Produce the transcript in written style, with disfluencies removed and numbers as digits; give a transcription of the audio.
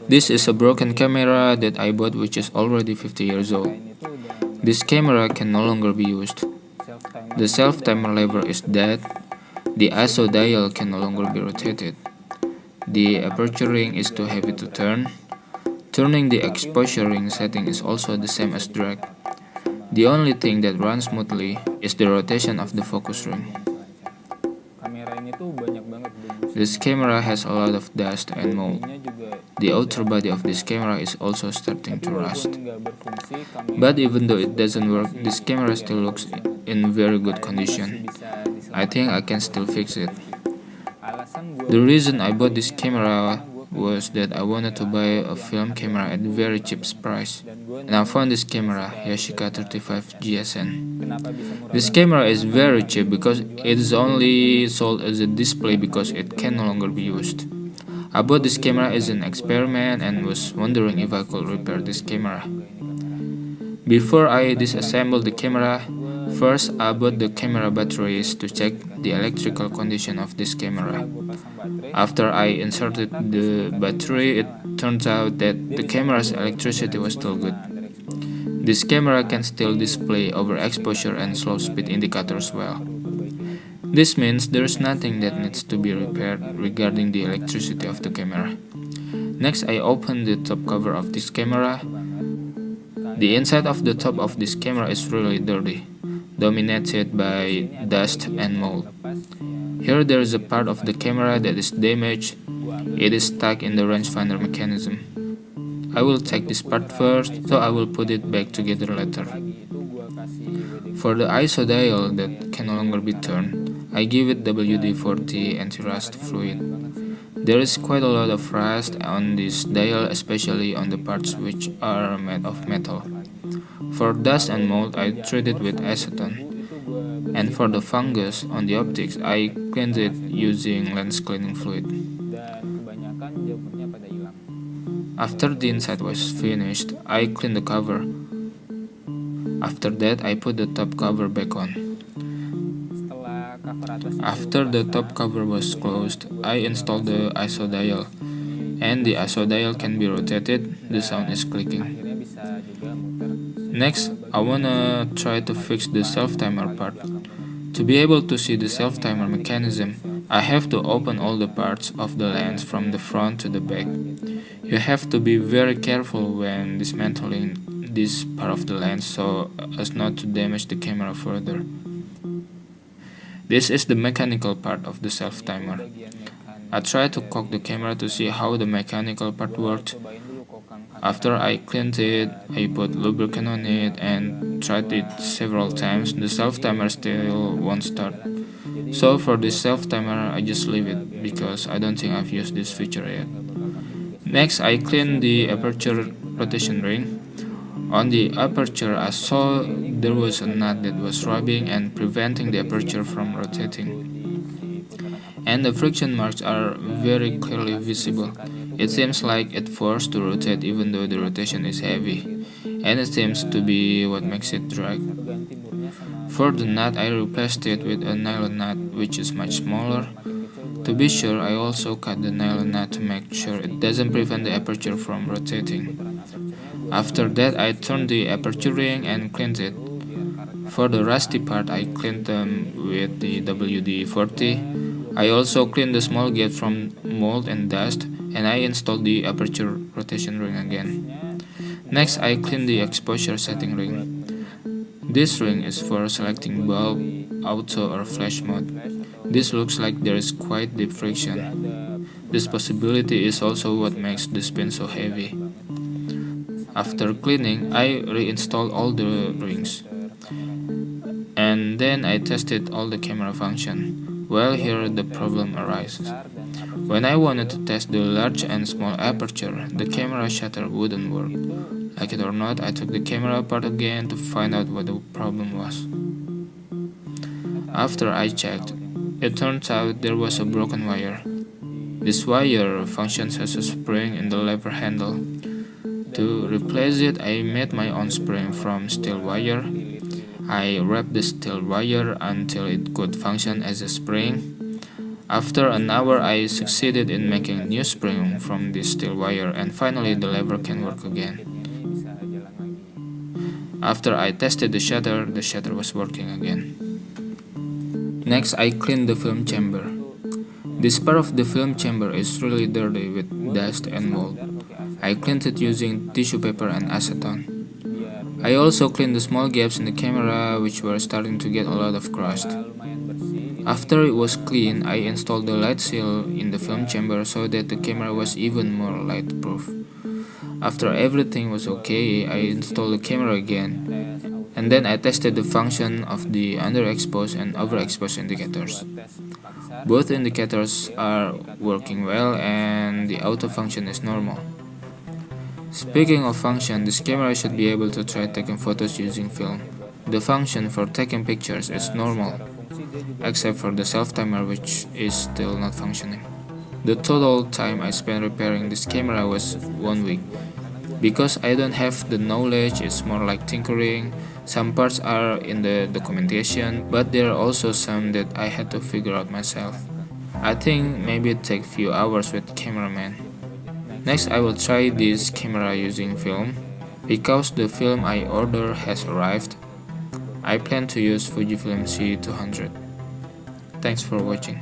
This is a broken camera that I bought which is already 50 years old. This camera can no longer be used. The self-timer lever is dead. The ISO dial can no longer be rotated. The aperture ring is too heavy to turn. Turning the exposure ring setting is also the same as drag. The only thing that runs smoothly is the rotation of the focus ring. This camera has a lot of dust and mold. The outer body of this camera is also starting to rust. But even though it doesn't work, this camera still looks in very good condition. I think I can still fix it. The reason I bought this camera was that I wanted to buy a film camera at a very cheap price. And I found this camera, Yashica 35 GSN. This camera is very cheap because it is only sold as a display because it can no longer be used. I bought this camera as an experiment and was wondering if I could repair this camera. Before I disassembled the camera, first I bought the camera batteries to check the electrical condition of this camera. After I inserted the battery, it turns out that the camera's electricity was still good. This camera can still display overexposure and slow speed indicators well. This means there is nothing that needs to be repaired regarding the electricity of the camera. Next, I opened the top cover of this camera. The inside of the top of this camera is really dirty, dominated by dust and mold. Here there is a part of the camera that is damaged. It is stuck in the rangefinder mechanism. I will take this part first, so I will put it back together later. For the ISO dial that can no longer be turned, I give it WD-40 anti-rust fluid. There is quite a lot of rust on this dial, especially on the parts which are made of metal. For dust and mold, I treat it with acetone. And for the fungus on the optics, I cleaned it using lens cleaning fluid. After the inside was finished, I cleaned the cover. After that, I put the top cover back on. After the top cover was closed, I installed the ISO dial. And the ISO dial can be rotated, the sound is clicking. Next, I wanna try to fix the self-timer part. To be able to see the self-timer mechanism, I have to open all the parts of the lens from the front to the back. You have to be very careful when dismantling this part of the lens so as not to damage the camera further. This is the mechanical part of the self-timer. I tried to cock the camera to see how the mechanical part worked. After I cleaned it, I put lubricant on it and tried it several times. The self-timer still won't start. So for this self-timer, I just leave it because I don't think I've used this feature yet. Next, I cleaned the aperture rotation ring. On the aperture, I saw there was a nut that was rubbing and preventing the aperture from rotating. And the friction marks are very clearly visible. It seems like it's forced to rotate even though the rotation is heavy, and it seems to be what makes it drag. For the nut, I replaced it with a nylon nut which is much smaller. To be sure, I also cut the nylon nut to make sure it doesn't prevent the aperture from rotating. After that, I turned the aperture ring and cleaned it. For the rusty part, I cleaned them with the WD-40. I also cleaned the small gap from mold and dust, and I installed the aperture rotation ring again. Next, I cleaned the exposure setting ring. This ring is for selecting bulb, auto or flash mode. This looks like there is quite deep friction. This possibility is also what makes the spin so heavy. After cleaning, I reinstalled all the rings. And then I tested all the camera function. Well, here the problem arises. When I wanted to test the large and small aperture, the camera shutter wouldn't work. Like it or not, I took the camera apart again to find out what the problem was. After I checked, it turns out there was a broken wire. This wire functions as a spring in the lever handle. To replace it, I made my own spring from steel wire. I wrapped the steel wire until it could function as a spring. After an hour, I succeeded in making a new spring from this steel wire, and finally the lever can work again. After I tested the shutter was working again. Next, I cleaned the film chamber. This part of the film chamber is really dirty with dust and mold. I cleaned it using tissue paper and acetone. I also cleaned the small gaps in the camera which were starting to get a lot of crust. After it was clean, I installed the light seal in the film chamber so that the camera was even more light proof. After everything was okay, I installed the camera again, and then I tested the function of the underexposed and overexposed indicators. Both indicators are working well and the auto function is normal. Speaking of function, this camera should be able to try taking photos using film. The function for taking pictures is normal, except for the self-timer which is still not functioning. The total time I spent repairing this camera was 1 week. Because I don't have the knowledge, it's more like tinkering. Some parts are in the documentation, but there are also some that I had to figure out myself. I think maybe it takes few hours with cameraman. Next, I will try this camera using film. Because the film I ordered has arrived, I plan to use Fujifilm C200. Thanks for watching.